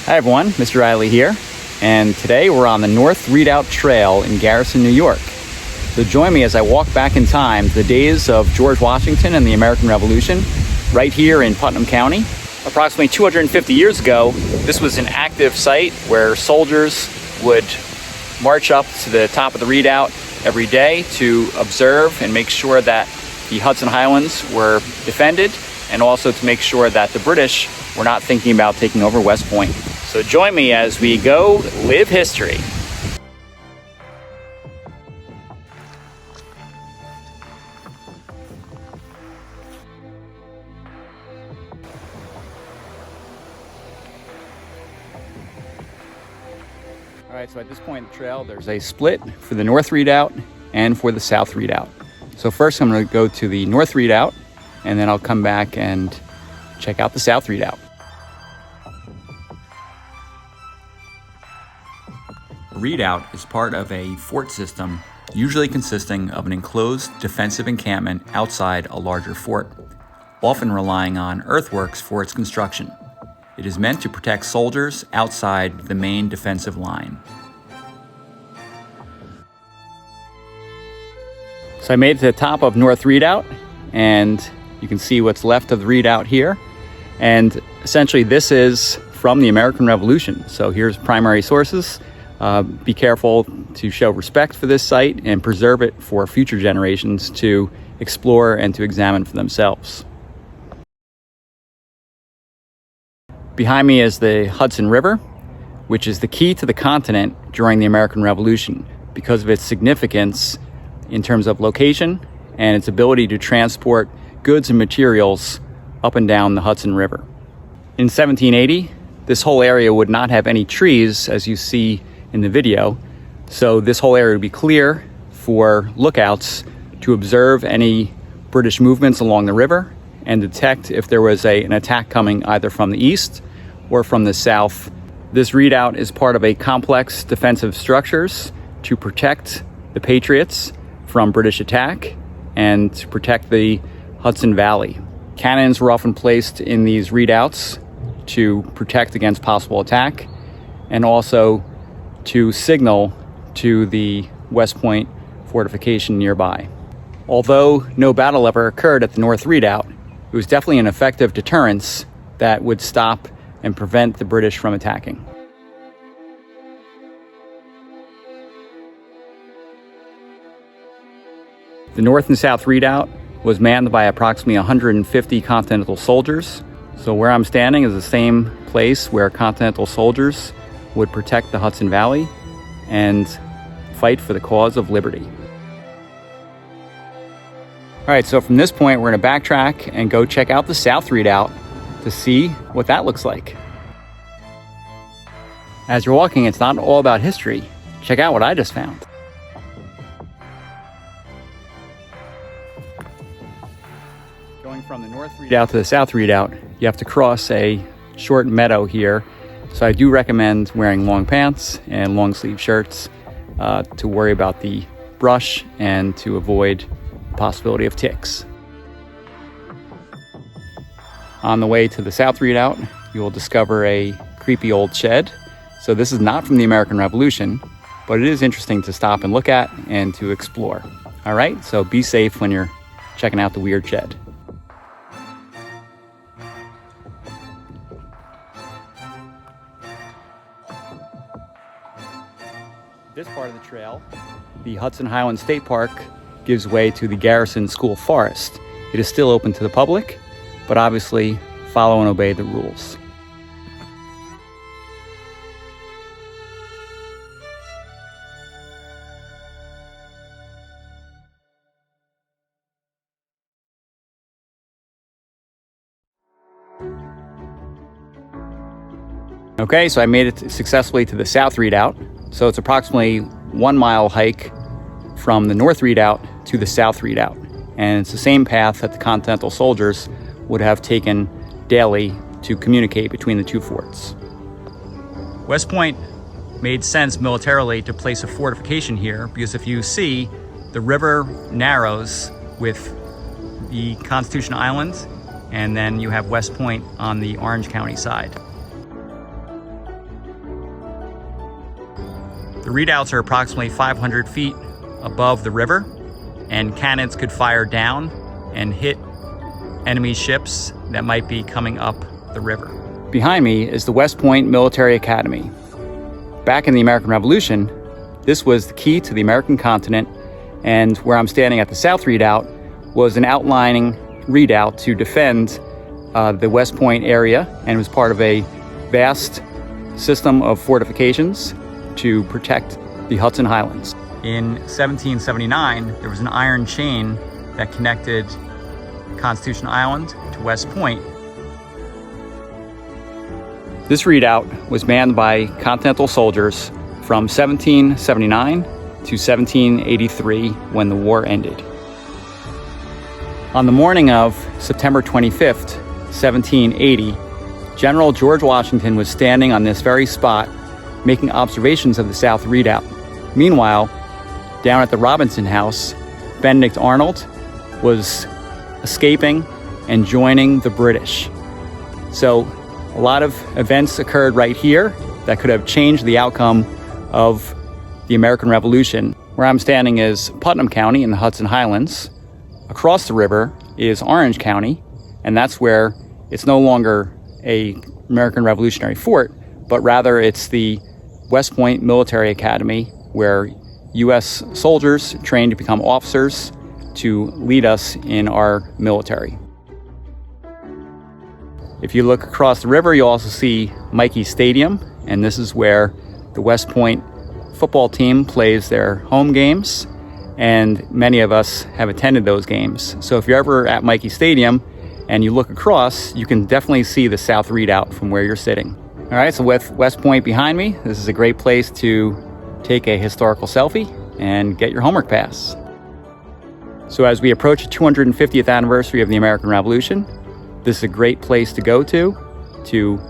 Hi everyone, Mr. Riley here, and today we're on the North Redoubt Trail in Garrison, New York. So join me as I walk back in time to the days of George Washington and the American Revolution, right here in Putnam County. Approximately 250 years ago, this was an active site where soldiers would march up to the top of the redoubt every day to observe and make sure that the Hudson Highlands were defended, and also to make sure that the British were not thinking about taking over West Point. So join me as we go live history. All right, so at this point in the trail, there's a split for the North Redoubt and for the South Redoubt. So first I'm going to go to the North Redoubt, and then I'll come back and check out the South Redoubt. A redoubt is part of a fort system, usually consisting of an enclosed defensive encampment outside a larger fort, often relying on earthworks for its construction. It is meant to protect soldiers outside the main defensive line. So I made it to the top of North Redoubt, and you can see what's left of the redoubt here. And essentially this is from the American Revolution. So here's primary sources. Be careful to show respect for this site and preserve it for future generations to explore and to examine for themselves. Behind me is the Hudson River, which is the key to the continent during the American Revolution because of its significance in terms of location and its ability to transport goods and materials up and down the Hudson River. In 1780, this whole area would not have any trees, as you see in the video, so this whole area would be clear for lookouts to observe any British movements along the river and detect if there was an attack coming either from the east or from the south. This redoubt is part of a complex defensive structures to protect the Patriots from British attack and to protect the Hudson Valley. Cannons were often placed in these redoubts to protect against possible attack and also to signal to the West Point fortification nearby. Although no battle ever occurred at the North Redoubt, it was definitely an effective deterrence that would stop and prevent the British from attacking. The North and South Redoubt was manned by approximately 150 Continental soldiers. So where I'm standing is the same place where Continental soldiers would protect the Hudson Valley and fight for the cause of liberty. All right, so from this point, we're gonna backtrack and go check out the South Redoubt to see what that looks like. As you're walking, it's not all about history. Check out what I just found. Going from the North Redoubt to the South Redoubt, you have to cross a short meadow here. So I do recommend wearing long pants and long sleeve shirts to worry about the brush and to avoid the possibility of ticks. On the way to the South Redoubt, you will discover a creepy old shed. So this is not from the American Revolution, but it is interesting to stop and look at and to explore. All right, so be safe when you're checking out the weird shed. This part of the trail, the Hudson Highlands State Park, gives way to the Garrison School Forest. It is still open to the public, but obviously follow and obey the rules. Okay, so I made it successfully to the South Redoubt. So it's approximately 1 mile hike from the North Redoubt to the South Redoubt. And it's the same path that the Continental soldiers would have taken daily to communicate between the two forts. West Point made sense militarily to place a fortification here because if you see, the river narrows with the Constitution Island, and then you have West Point on the Orange County side. redoubts are approximately 500 feet above the river, and cannons could fire down and hit enemy ships that might be coming up the river. Behind me is the West Point Military Academy. Back in the American Revolution, this was the key to the American continent, and where I'm standing at the South Redoubt was an outlining redoubt to defend the West Point area, and was part of a vast system of fortifications to protect the Hudson Highlands. In 1779, there was an iron chain that connected Constitution Island to West Point. This redoubt was manned by Continental soldiers from 1779 to 1783 when the war ended. On the morning of September 25th, 1780, General George Washington was standing on this very spot making observations of the South Redoubt. Meanwhile, down at the Robinson House, Benedict Arnold was escaping and joining the British. So a lot of events occurred right here that could have changed the outcome of the American Revolution. Where I'm standing is Putnam County in the Hudson Highlands. Across the river is Orange County, and that's where it's no longer an American Revolutionary fort, but rather it's the West Point Military Academy, where U.S. soldiers trained to become officers to lead us in our military. If you look across the river, you'll also see Mikey Stadium, and this is where the West Point football team plays their home games, and many of us have attended those games. So if you're ever at Mikey Stadium and you look across, you can definitely see the South Redoubt from where you're sitting. All right, so with West Point behind me, this is a great place to take a historical selfie and get your homework pass. So as we approach the 250th anniversary of the American Revolution, this is a great place to go to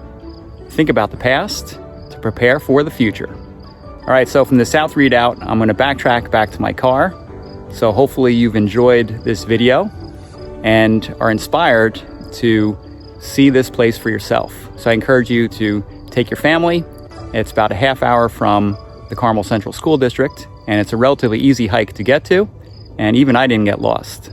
think about the past, to prepare for the future. All right, so from the South Redoubt, I'm going to backtrack back to my car. So hopefully you've enjoyed this video and are inspired to see this place for yourself. So I encourage you to take your family. It's about a half hour from the Carmel Central School District, and it's a relatively easy hike to get to, and even I didn't get lost.